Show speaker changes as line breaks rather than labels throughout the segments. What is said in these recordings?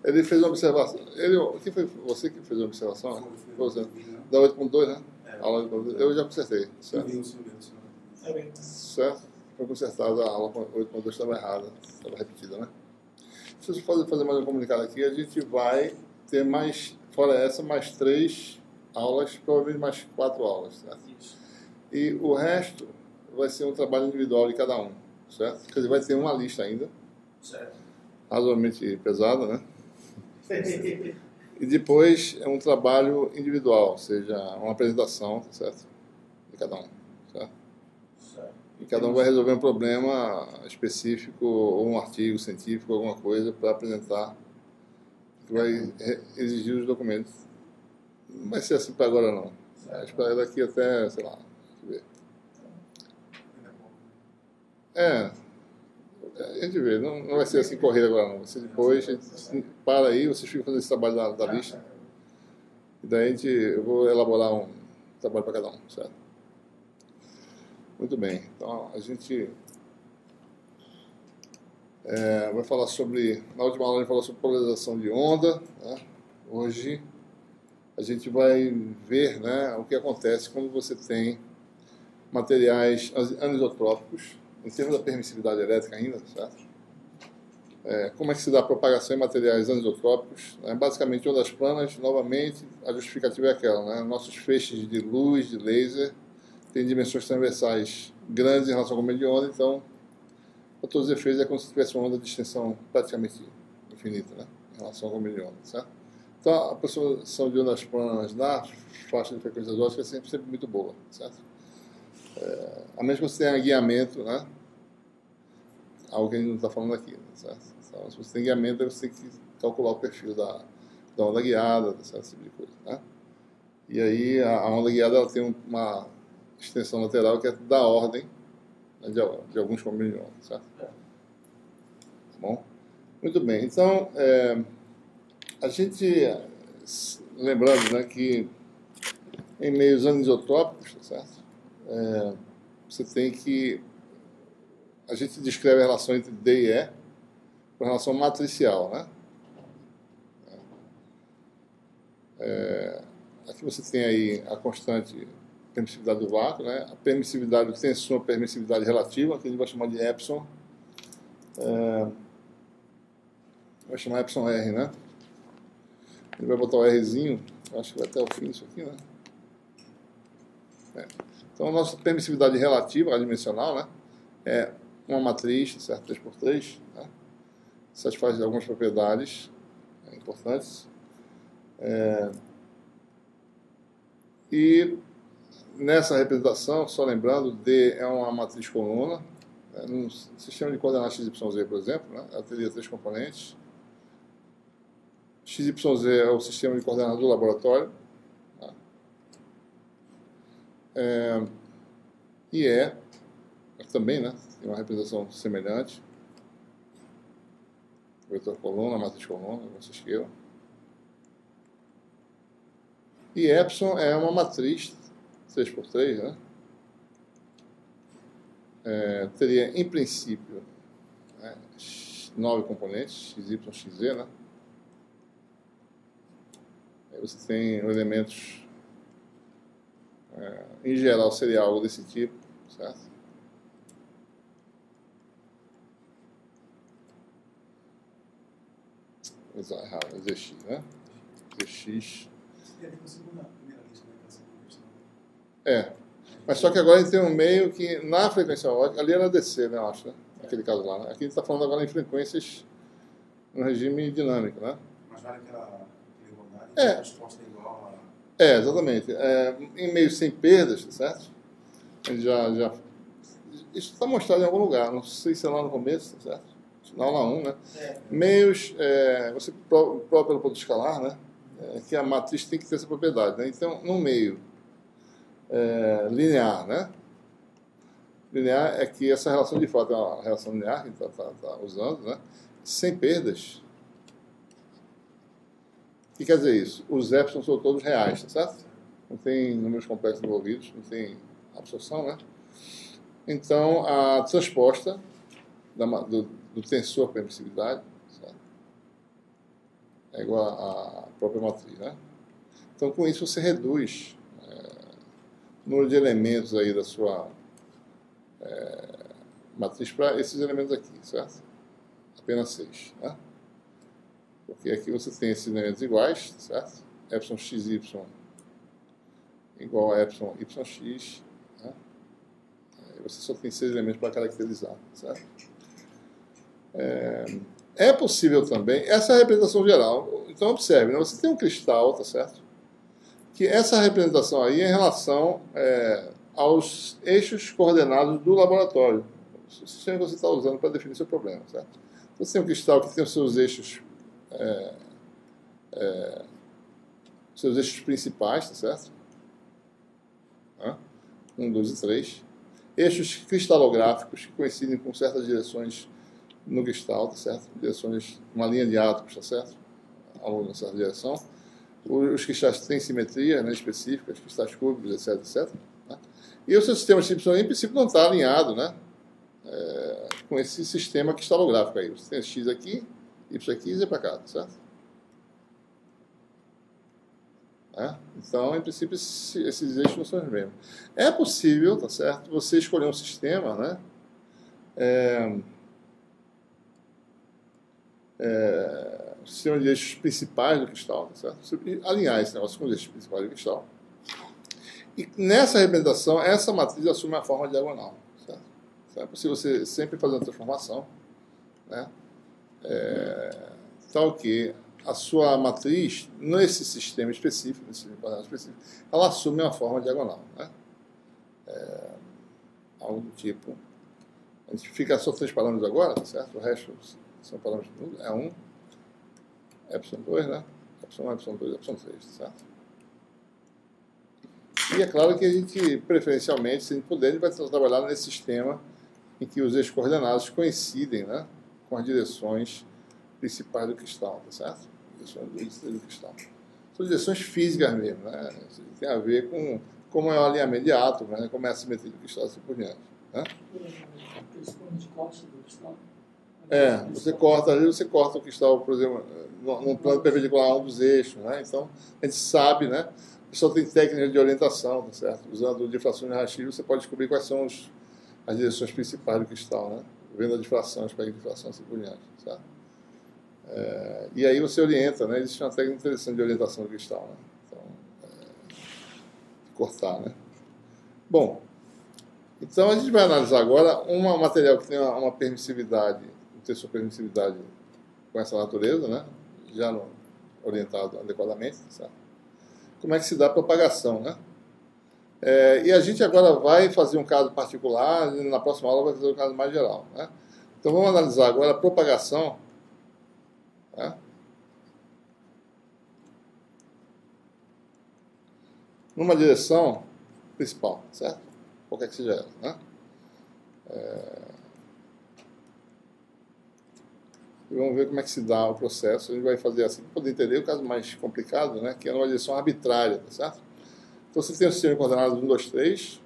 Ele fez uma observação. Quem foi você que fez a observação? Né? Foi você. Da 8.2, né? Aula 8.2. Eu já consertei, certo? Certo? Foi consertada, a aula 8.2 estava errada, estava repetida, né? Se você fazer mais um comunicado aqui, a gente vai ter mais, fora essa, mais 3 aulas, provavelmente mais 4 aulas, certo? E o resto vai ser um trabalho individual de cada um, certo? Quer dizer, vai ter uma lista ainda, certo, razoavelmente pesada, né? E depois é um trabalho individual, ou seja, uma apresentação, certo? De cada um, certo? E cada um vai resolver um problema específico, ou um artigo científico, alguma coisa, para apresentar, que vai exigir os documentos. Não vai ser assim para agora, não. Vai esperar daqui até, sei lá, deixa eu ver. A gente vê, não vai ser assim correr agora, não. Você depois, a gente para aí, vocês ficam fazendo esse trabalho da lista, e daí eu vou elaborar um trabalho para cada um, certo? Muito bem, então a gente vai falar sobre, na última aula a gente falou sobre polarização de onda, né? Hoje a gente vai ver, né, o que acontece quando você tem materiais anisotrópicos, em termos da permissividade elétrica ainda, certo? Como é que se dá a propagação em materiais anisotrópicos? Basicamente, ondas planas, novamente, a justificativa é aquela, né? Nossos feixes de luz, de laser, têm dimensões transversais grandes em relação ao comprimento de onda, então, para todos os efeitos, é como se tivesse uma onda de extensão praticamente infinita, né? Em relação ao comprimento de onda, certo? Então, a aproximação de ondas planas na faixa de frequências óticas é sempre muito boa, certo? A menos que você tenha guiamento, né? Algo que a gente não está falando aqui, né? Certo? Então, se você tem guiamento, você tem que calcular o perfil da onda guiada, certo? Esse tipo de coisa, né? E aí, a onda guiada ela tem uma extensão lateral que é da ordem, né, de alguns comprimentos de onda, certo? Tá bom? Muito bem. Então, a gente, lembrando, né, que em meios anisotrópicos, certo? Você tem que... A gente descreve a relação entre D e E com relação matricial, né? Aqui você tem aí a constante permissividade do vácuo, né? A permissividade do tensor, a permissividade relativa, que a gente vai chamar de epsilon. Vai chamar epsilon R, né? A gente vai botar o Rzinho, acho que vai até o fim isso aqui, né? Então, a nossa permissividade relativa, adimensional, né? É uma matriz, certo? 3x3, né? Satisfaz algumas propriedades importantes. E nessa representação, só lembrando, D é uma matriz coluna. No sistema de coordenadas XYZ, por exemplo, né? Ela teria 3 componentes. XYZ é o sistema de coordenadas do laboratório. E também, né? Tem uma representação semelhante. Vetor coluna, matriz coluna, como vocês queiram. E epsilon é uma matriz 3x3, né? Teria, em princípio, 9 componentes, XY, XZ, né? Aí você tem elementos, em geral, seria algo desse tipo, certo? Vou usar errado, ZX, né? ZX. Mas só que agora a gente tem um meio que, na frequência ótica, ali era DC, né, eu acho, né? Naquele caso lá, né? Aqui a gente está falando agora em frequências no regime dinâmico, né?
Mas vale aquela igualdade, a resposta é igual a...
Exatamente. Em meio sem perdas, certo? A gente isso está mostrado em algum lugar, não sei se é lá no começo, certo? Na aula 1, né? Meios, você prova pelo ponto escalar, né? Que a matriz tem que ter essa propriedade, né? Então, no meio linear, né? Linear é que essa relação de fato é uma relação linear que a gente está usando, né? Sem perdas. O que quer dizer isso? Os épsilon são todos reais, tá certo? Não tem números complexos envolvidos, não tem absorção, né? Então, a transposta do tensor permissividade, certo? é igual à própria matriz, né? Então, com isso, você reduz o número de elementos aí da sua matriz para esses elementos aqui, certo? Apenas 6, né? Porque aqui você tem esses elementos iguais, certo? Epsilon xy igual a epsilon yx, né? Aí você só tem 6 elementos para caracterizar, certo? É possível também, essa é a representação geral. Então, observe, né? Você tem um cristal, tá certo? Que essa representação aí é em relação aos eixos coordenados do laboratório, o sistema que você está usando para definir seu problema, certo? Então, você tem um cristal que tem os seus eixos principais, tá certo? 1, 2 e 3. Eixos cristalográficos que coincidem com certas direções no cristal, tá certo? Direções, uma linha de átomos, tá certo? Ao longo dessa direção. Os cristais têm simetria, né, específica, os cristais cúbicos, etc, etc. Né? E o seu sistema de Y, em princípio, não está alinhado, né, com esse sistema cristalográfico aí. Você tem X aqui, Y aqui e Z para cá, tá certo? Então, em princípio, esses eixos não são os mesmos. É possível, tá certo, você escolher um sistema, né, o sistema de eixos principais do cristal, tá certo? Você alinhar esse negócio com os eixos principais do cristal. E nessa representação, essa matriz assume a forma diagonal, certo? Então, é possível você sempre fazer uma transformação, né? Tal que a sua matriz, nesse sistema específico, ela assume uma forma diagonal, né? Algo do tipo. A gente fica só 3 parâmetros agora, tá certo? O resto são parâmetros nulos. É 1, epsilon 2, né? Epsilon 1, epsilon 2, epsilon 3, tá certo? E é claro que a gente, preferencialmente, se a gente puder, a gente vai trabalhar nesse sistema em que os eixos coordenados coincidem, né, com as direções principais do cristal, tá certo? Direções do cristal. São direções físicas mesmo, né? Tem a ver com como é o alinhamento de átomos, né? Como é a simetria do cristal, assim por diante, né? Você corta ali, você corta o cristal, por exemplo, num plano perpendicular a um dos eixos, né? Então, a gente sabe, né? O pessoal tem técnicas de orientação, tá certo? Usando difração de raio-x, você pode descobrir quais são as direções principais do cristal, né? Vendo a difração, espectro de difração, assim por diante, certo? E aí você orienta, né? Existe uma técnica interessante de orientação do cristal, né? Então, cortar, né? Bom, então a gente vai analisar agora um material que tem uma permissividade, tem sua permissividade com essa natureza, né? Já orientado adequadamente, certo? Como é que se dá a propagação, né? E a gente agora vai fazer um caso particular, e na próxima aula vai fazer um caso mais geral, né? Então vamos analisar agora a propagação, né, numa direção principal, certo? Qualquer que seja ela, né? E vamos ver como é que se dá o processo. A gente vai fazer assim para poder entender o caso mais complicado, né, que é numa direção arbitrária, tá certo? Então, você tem o sistema de coordenadas 1, 2, 3.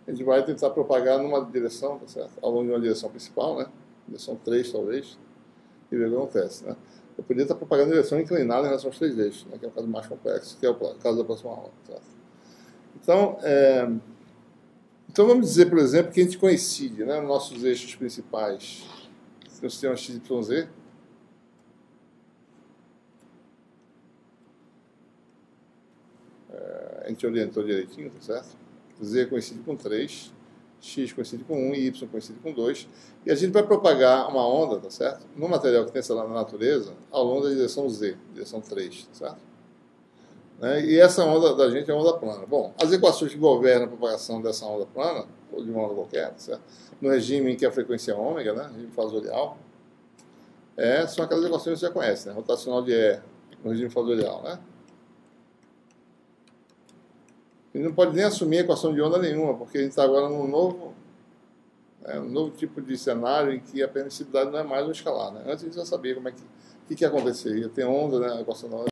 A gente vai tentar propagar numa direção, tá certo? Ao longo de uma direção principal, né? Direção 3, talvez. E ver o que acontece, né? Eu poderia estar propagando em direção inclinada em relação aos 3 eixos, né? Que é o caso mais complexo, que é o caso da próxima aula, certo? Então, vamos dizer, por exemplo, que a gente coincide, né, nos nossos eixos principais no sistema XYZ. A gente orientou direitinho, tá certo? Z coincide com 3, X coincide com 1 e Y coincide com 2. E a gente vai propagar uma onda, tá certo? No material que tem essa lá na natureza, ao longo da direção Z, direção 3, tá certo? E essa onda da gente é uma onda plana. Bom, as equações que governam a propagação dessa onda plana, ou de uma onda qualquer, tá certo? No regime em que a frequência é ômega, né? Regime fasorial, são aquelas equações que você já conhece, né? Rotacional de E no regime fasorial, né? Ele não pode nem assumir a equação de onda nenhuma, porque a gente está agora num novo tipo de cenário em que a permissividade não é mais um escalar, né? Antes a gente já sabia como é que aconteceria. Tem onda, né? A equação da onda